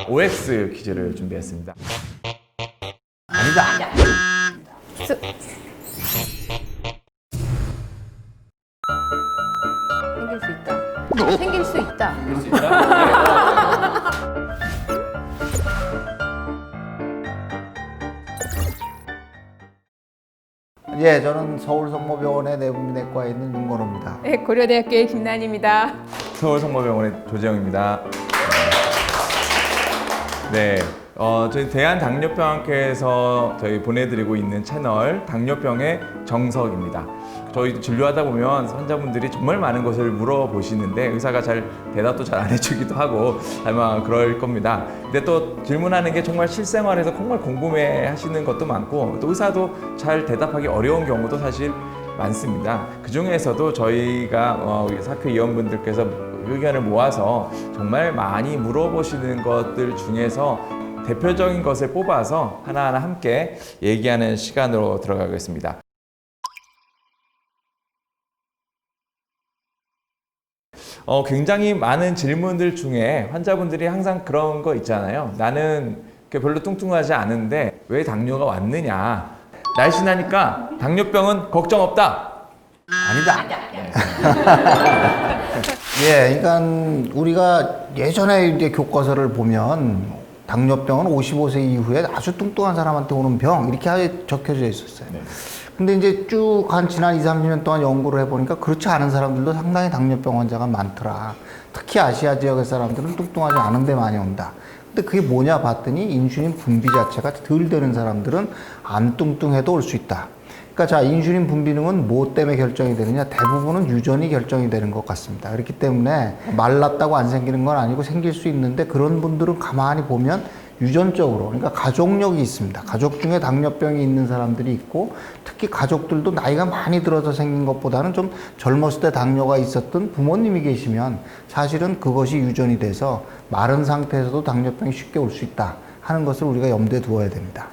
OX 퀴즈를 준비했습니다. 아니다. 생길 수 있다. 생길 수 있다. 할 수 있다? 예, 저는 서울성모병원의 내분비내과에 있는 윤건호입니다. 네, 고려대학교의 김난입니다. 서울성모병원의 조재영입니다. 네, 저희 대한당뇨병학회에서 저희 보내드리고 있는 채널 당뇨병의 정석입니다. 저희 진료하다 보면 환자분들이 정말 많은 것을 물어보시는데 의사가 잘 대답도 잘 안 해주기도 하고 아마 그럴 겁니다. 근데 또 질문하는 게 정말 실생활에서 정말 궁금해 하시는 것도 많고 또 의사도 잘 대답하기 어려운 경우도 사실 많습니다. 그 중에서도 저희가 우리 사크 의원분들께서 의견을 모아서 정말 많이 물어보시는 것들 중에서 대표적인 것을 뽑아서 하나하나 함께 얘기하는 시간으로 들어가겠습니다. 굉장히 많은 질문들 중에 환자분들이 항상 그런 거 있잖아요. 나는 별로 뚱뚱하지 않은데 왜 당뇨가 왔느냐. 날씬하니까 당뇨병은 걱정 없다. 아니다. 예, 그러니까 우리가 예전에 이제 교과서를 보면 당뇨병은 55세 이후에 아주 뚱뚱한 사람한테 오는 병 이렇게 적혀져 있었어요. 네. 근데 이제 쭉 한 지난 2, 30년 동안 연구를 해보니까 그렇지 않은 사람들도 상당히 당뇨병 환자가 많더라. 특히 아시아 지역의 사람들은 뚱뚱하지 않은데 많이 온다. 근데 그게 뭐냐 봤더니 인슐린 분비 자체가 덜 되는 사람들은 안 뚱뚱해도 올 수 있다. 그러니까 자, 인슐린 분비능은 뭐 때문에 결정이 되느냐? 대부분은 유전이 결정이 되는 것 같습니다. 그렇기 때문에 말랐다고 안 생기는 건 아니고 생길 수 있는데 그런 분들은 가만히 보면 유전적으로, 그러니까 가족력이 있습니다. 가족 중에 당뇨병이 있는 사람들이 있고 특히 가족들도 나이가 많이 들어서 생긴 것보다는 좀 젊었을 때 당뇨가 있었던 부모님이 계시면 사실은 그것이 유전이 돼서 마른 상태에서도 당뇨병이 쉽게 올 수 있다 하는 것을 우리가 염두에 두어야 됩니다.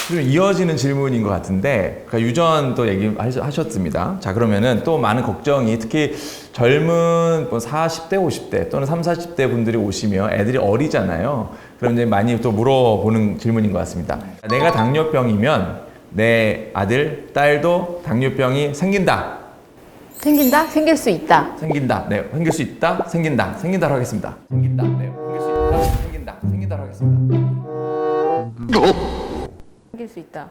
좀 이어지는 질문인 것 같은데 그러니까 유전도 얘기하셨습니다. 자, 그러면은 또 많은 걱정이 특히 젊은 40대, 50대 또는 30, 40대 분들이 오시면 애들이 어리잖아요. 그럼 이제 많이 또 물어보는 질문인 것 같습니다. 내가 당뇨병이면 내 아들, 딸도 당뇨병이 생긴다. 생긴다? 생길 수 있다. 생긴다. 네, 생길 수 있다. 생긴다. 생긴다로 하겠습니다. 생긴다. 네, 생길 수 있다. 생긴다. 생긴다로 하겠습니다. 생길 수 있다.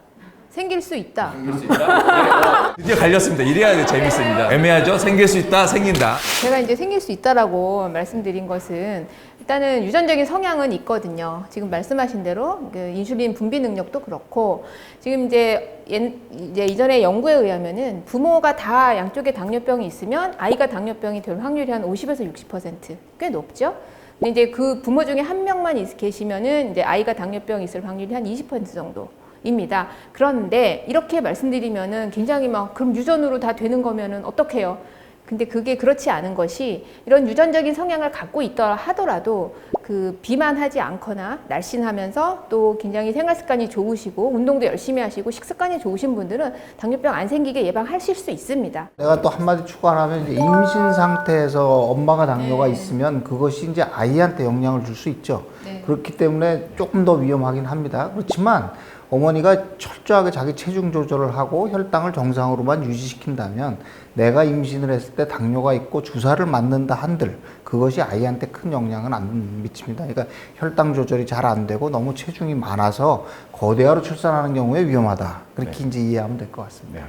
생길 수 있다. 생길 수 있다. 드디어 갈렸습니다. 이래야 재밌습니다. 애매하죠? 생길 수 있다, 생긴다. 제가 이제 생길 수 있다라고 말씀드린 것은 일단은 유전적인 성향은 있거든요. 지금 말씀하신 대로 그 인슐린 분비 능력도 그렇고 지금 이제 이전에 연구에 의하면은 부모가 다 양쪽에 당뇨병이 있으면 아이가 당뇨병이 될 확률이 한 50에서 60%꽤 높죠. 근데 이제 그 부모 중에 한 명만 계시면은 이제 아이가 당뇨병이 있을 확률이 한 20% 정도. 입니다. 그런데 이렇게 말씀드리면은 굉장히 그럼 유전으로 다 되는 거면은 어떡해요? 근데 그게 그렇지 않은 것이 이런 유전적인 성향을 갖고 있더라 하더라도 그 비만하지 않거나 날씬하면서 또 굉장히 생활 습관이 좋으시고 운동도 열심히 하시고 식습관이 좋으신 분들은 당뇨병 안 생기게 예방하실 수 있습니다. 내가 또 한마디 추가하면 이제 임신 상태에서 엄마가 당뇨가 있으면 그것이 이제 아이한테 영향을 줄 수 있죠. 네. 그렇기 때문에 조금 더 위험하긴 합니다. 그렇지만 어머니가 철저하게 자기 체중 조절을 하고 혈당을 정상으로만 유지시킨다면 내가 임신을 했을 때 당뇨가 있고 주사를 맞는다 한들 그것이 아이한테 큰 영향은 안 미칩니다. 그러니까 혈당 조절이 잘 안 되고 너무 체중이 많아서 거대화로 출산하는 경우에 위험하다. 그렇게 이제 이해하면 될 것 같습니다. 네.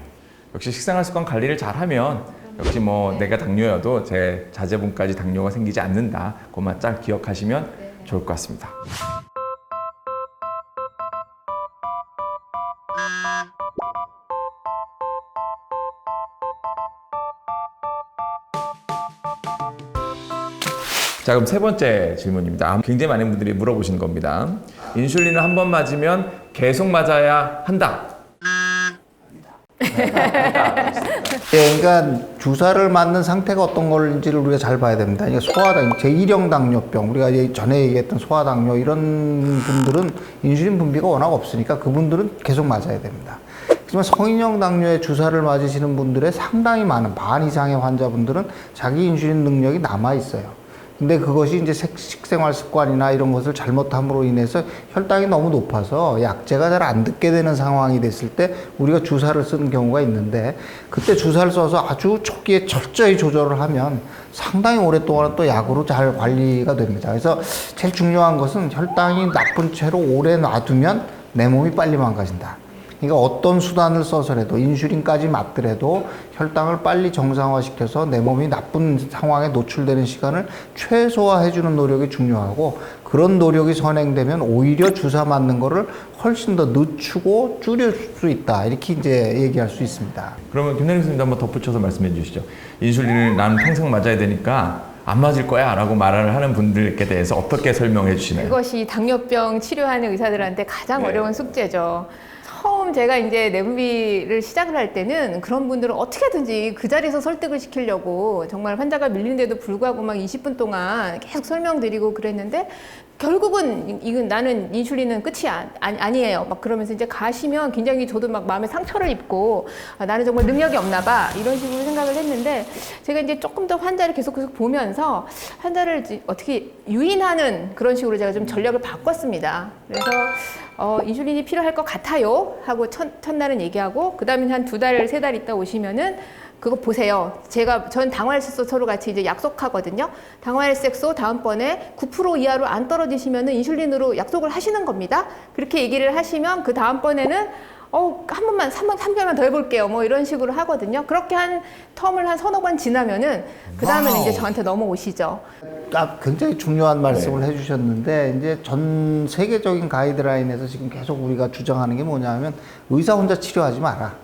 역시 식생활 습관 관리를 잘하면 역시 내가 당뇨여도 제 자제분까지 당뇨가 생기지 않는다. 그것만 딱 기억하시면 좋을 것 같습니다. 자, 그럼 세 번째 질문입니다. 굉장히 많은 분들이 물어보시는 겁니다. 인슐린을 한 번 맞으면 계속 맞아야 한다. 예, 그러니까 주사를 맞는 상태가 어떤 걸지를 우리가 잘 봐야 됩니다. 그러니까 소아당, 제1형 당뇨병, 우리가 전에 얘기했던 소아당뇨 이런 분들은 인슐린 분비가 워낙 없으니까 그분들은 계속 맞아야 됩니다. 하지만 성인형 당뇨에 주사를 맞으시는 분들의 상당히 많은 반 이상의 환자분들은 자기 인슐린 능력이 남아 있어요. 근데 그것이 이제 식생활 습관이나 이런 것을 잘못함으로 인해서 혈당이 너무 높아서 약제가 잘 안 듣게 되는 상황이 됐을 때 우리가 주사를 쓰는 경우가 있는데, 그때 주사를 써서 아주 초기에 철저히 조절을 하면 상당히 오랫동안 또 약으로 잘 관리가 됩니다. 그래서 제일 중요한 것은 혈당이 나쁜 채로 오래 놔두면 내 몸이 빨리 망가진다. 그러니까 어떤 수단을 써서라도 인슐린까지 맞더라도 혈당을 빨리 정상화시켜서 내 몸이 나쁜 상황에 노출되는 시간을 최소화해주는 노력이 중요하고, 그런 노력이 선행되면 오히려 주사 맞는 거를 훨씬 더 늦추고 줄일 수 있다, 이렇게 이제 얘기할 수 있습니다. 그러면 김남일 선생님도 한번 덧붙여서 말씀해 주시죠. 인슐린을 나는 평생 맞아야 되니까 안 맞을 거야 라고 말을 하는 분들께 대해서 어떻게 설명해 주시나요? 그것이 당뇨병 치료하는 의사들한테 가장 네. 어려운 숙제죠. 처음 제가 이제 내분비를 시작을 할 때는 그런 분들은 어떻게든지 그 자리에서 설득을 시키려고 정말 환자가 밀리는데도 불구하고 막 20분 동안 계속 설명드리고 그랬는데, 결국은 이건 나는 인슐린은 끝이 아니에요. 막 그러면서 이제 가시면 굉장히 저도 막 마음에 상처를 입고, 아, 나는 정말 능력이 없나 봐, 이런 식으로 생각을 했는데, 제가 이제 조금 더 환자를 계속 보면서 환자를 어떻게 유인하는 그런 식으로 제가 좀 전략을 바꿨습니다. 그래서 인슐린이 필요할 것 같아요 하고 첫날은 얘기하고, 그 다음에 한 2달, 3달 있다 오시면은 그거 보세요. 전 당화혈색소로 같이 이제 약속하거든요. 당화혈색소 다음번에 9% 이하로 안 떨어지시면은 인슐린으로 약속을 하시는 겁니다. 그렇게 얘기를 하시면 그 다음번에는 한 번만 3개월만 더 해볼게요. 뭐 이런 식으로 하거든요. 그렇게 한 텀을 한 1~2번 지나면은 그 다음에는 이제 저한테 넘어오시죠. 굉장히 중요한 말씀을 해주셨는데, 이제 전 세계적인 가이드라인에서 지금 계속 우리가 주장하는 게 뭐냐면, 의사 혼자 치료하지 마라.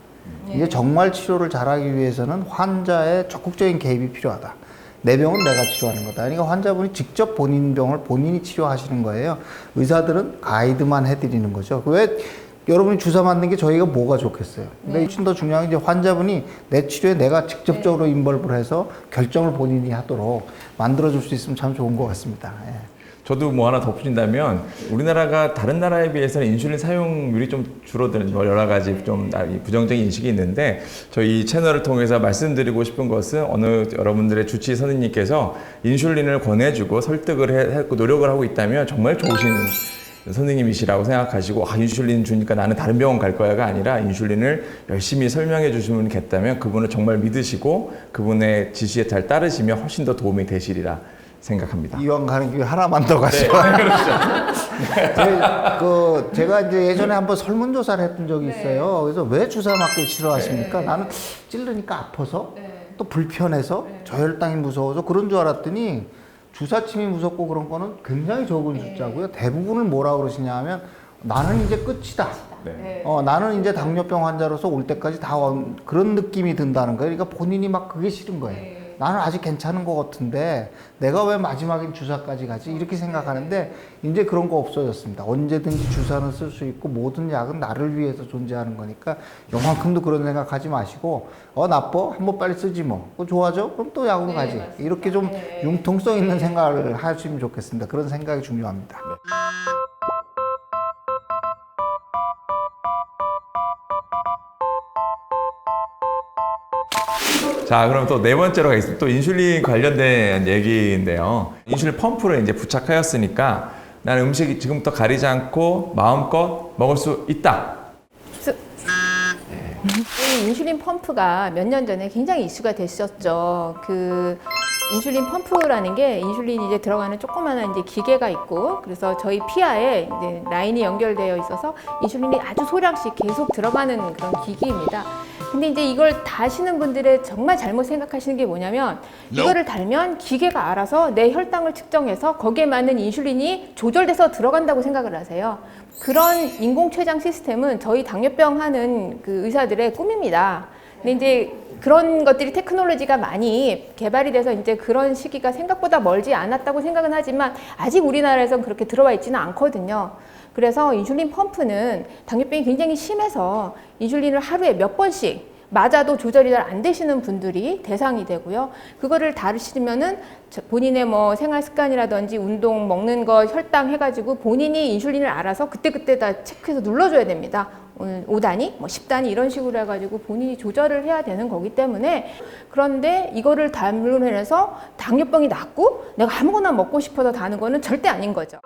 이제 정말 치료를 잘하기 위해서는 환자의 적극적인 개입이 필요하다. 내 병은 내가 치료하는 거다. 그러니까 환자분이 직접 본인 병을 본인이 치료하시는 거예요. 의사들은 가이드만 해드리는 거죠. 왜 여러분이 주사 맞는 게 저희가 뭐가 좋겠어요? 근데 훨씬 더 중요한 게 이제 환자분이 내 치료에 내가 직접적으로 인벌브를 해서 결정을 본인이 하도록 만들어줄 수 있으면 참 좋은 것 같습니다. 예. 저도 뭐 하나 덧붙인다면, 우리나라가 다른 나라에 비해서는 인슐린 사용률이 좀 줄어드는 여러 가지 좀 부정적인 인식이 있는데, 저희 채널을 통해서 말씀드리고 싶은 것은, 어느 여러분들의 주치의 선생님께서 인슐린을 권해주고 설득을 했고 노력을 하고 있다면 정말 좋으신 선생님이시라고 생각하시고, 인슐린 주니까 나는 다른 병원 갈 거야가 아니라 인슐린을 열심히 설명해 주시는 분이 계시다면 그분을 정말 믿으시고 그분의 지시에 잘 따르시면 훨씬 더 도움이 되시리라 생각합니다. 이왕 가는 길에 하나만 더 가죠. 제가 이제 예전에 한번 설문조사를 했던 적이 있어요. 그래서 왜 주사 맞기 싫어하십니까? 나는 찌르니까 아파서, 또 불편해서, 저혈당이 무서워서 그런 줄 알았더니, 주사침이 무섭고 그런 거는 굉장히 적은 숫자고요. 대부분을 뭐라 그러시냐 하면, 나는 이제 끝이다. 나는 이제 당뇨병 환자로서 올 때까지 다 그런 느낌이 든다는 거예요. 그러니까 본인이 막 그게 싫은 거예요. 나는 아직 괜찮은 것 같은데 내가 왜 마지막엔 주사까지 가지? 이렇게 생각하는데, 이제 그런 거 없어졌습니다. 언제든지 주사는 쓸 수 있고 모든 약은 나를 위해서 존재하는 거니까 요만큼도 그런 생각하지 마시고, 나빠? 한번 빨리 쓰지 뭐. 좋아져? 그럼 또 약으로 가지. 맞습니다. 이렇게 좀 융통성 있는 생각을 하시면 좋겠습니다. 그런 생각이 중요합니다. 자, 그럼 또 네 번째로 가겠습니다. 또 인슐린 관련된 얘기인데요. 인슐린 펌프를 이제 부착하였으니까 나는 음식이 지금부터 가리지 않고 마음껏 먹을 수 있다. 이 인슐린 펌프가 몇 년 전에 굉장히 이슈가 됐었죠. 그 인슐린 펌프라는 게, 인슐린이 이제 들어가는 조그마한 이제 기계가 있고, 그래서 저희 피하에 이제 라인이 연결되어 있어서 인슐린이 아주 소량씩 계속 들어가는 그런 기기입니다. 근데 이제 이걸 다시는 분들의 정말 잘못 생각하시는 게 뭐냐면, 이거를 달면 기계가 알아서 내 혈당을 측정해서 거기에 맞는 인슐린이 조절돼서 들어간다고 생각을 하세요. 그런 인공췌장 시스템은 저희 당뇨병 하는 그 의사들의 꿈입니다. 근데 이제 그런 것들이 테크놀로지가 많이 개발이 돼서 이제 그런 시기가 생각보다 멀지 않았다고 생각은 하지만, 아직 우리나라에선 그렇게 들어와 있지는 않거든요. 그래서 인슐린 펌프는 당뇨병이 굉장히 심해서 인슐린을 하루에 몇 번씩 맞아도 조절이 잘 안 되시는 분들이 대상이 되고요. 그거를 다루시면은 본인의 뭐 생활 습관이라든지 운동, 먹는 거, 혈당 해가지고 본인이 인슐린을 알아서 그때그때 다 체크해서 눌러줘야 됩니다. 5단위, 뭐 10단위 이런 식으로 해가지고 본인이 조절을 해야 되는 거기 때문에 그런데 이거를 담론해서 당뇨병이 낫고 내가 아무거나 먹고 싶어서 다는 거는 절대 아닌 거죠.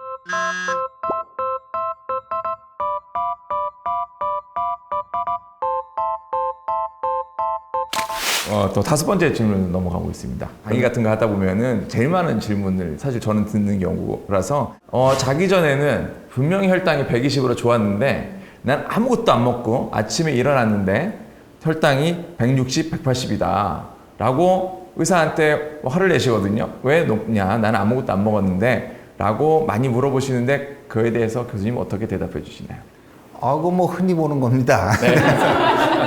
또 5번째 질문 넘어가고 있습니다. 강의 같은 거 하다 보면은 제일 많은 질문을 사실 저는 듣는 경우라서 자기 전에는 분명히 혈당이 120으로 좋았는데 난 아무것도 안 먹고 아침에 일어났는데 혈당이 160, 180이다 라고 의사한테 화를 내시거든요. 왜 높냐? 나는 아무것도 안 먹었는데 라고 많이 물어보시는데 그에 대해서 교수님 어떻게 대답해 주시나요? 그거 뭐 흔히 보는 겁니다.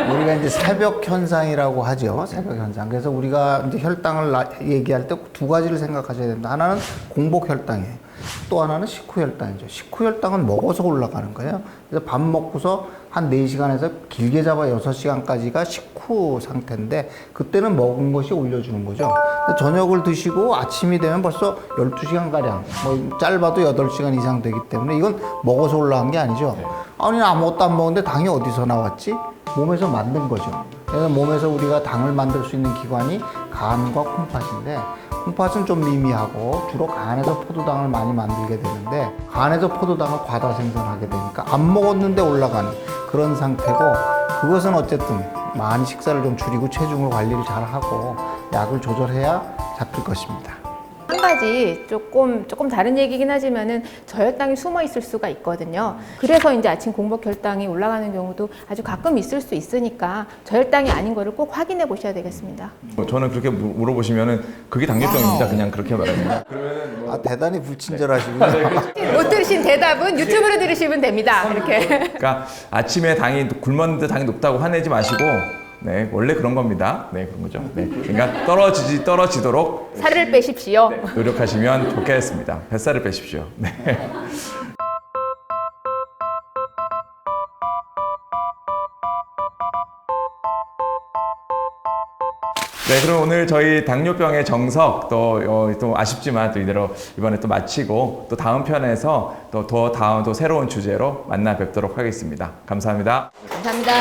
우리가 이제 새벽 현상이라고 하죠. 새벽 현상. 그래서 우리가 이제 혈당을 얘기할 때 두 가지를 생각하셔야 됩니다. 하나는 공복 혈당이에요. 또 하나는 식후 혈당이죠. 식후 혈당은 먹어서 올라가는 거예요. 그래서 밥 먹고서 한 4시간에서 길게 잡아 6시간까지가 식후 상태인데 그때는 먹은 것이 올려주는 거죠. 근데 저녁을 드시고 아침이 되면 벌써 12시간가량, 뭐 짧아도 8시간 이상 되기 때문에 이건 먹어서 올라간 게 아니죠. 아니, 아무것도 안 먹었는데 당이 어디서 나왔지? 몸에서 만든 거죠. 그래서 몸에서 우리가 당을 만들 수 있는 기관이 간과 콩팥인데 콩팥은 좀 미미하고 주로 간에서 포도당을 많이 만들게 되는데 간에서 포도당을 과다 생산하게 되니까 안 먹었는데 올라가는 그런 상태고 그것은 어쨌든 많이 식사를 좀 줄이고 체중을 관리를 잘 하고 약을 조절해야 잡힐 것입니다. 한 가지 조금 다른 얘기긴 하지만은 저혈당이 숨어 있을 수가 있거든요. 그래서 이제 아침 공복 혈당이 올라가는 경우도 아주 가끔 있을 수 있으니까 저혈당이 아닌 거를 꼭 확인해 보셔야 되겠습니다. 저는 그렇게 물어보시면은 그게 당뇨병입니다. 그냥 그렇게 말합니다. 대단히 불친절하시군요. 못 들으신 대답은 유튜브로 들으시면 됩니다. 이렇게. 그러니까 아침에 당이 굶었는데 당이 높다고 화내지 마시고 네, 원래 그런 겁니다. 네, 그런 거죠. 네. 그러니까 떨어지도록 살을 빼십시오. 노력하시면 좋겠습니다. 뱃살을 빼십시오. 네. 네, 그럼 오늘 저희 당뇨병의 정석 또 아쉽지만 또 이대로 이번에 또 마치고 또 다음 편에서 또 새로운 주제로 만나 뵙도록 하겠습니다. 감사합니다. 감사합니다.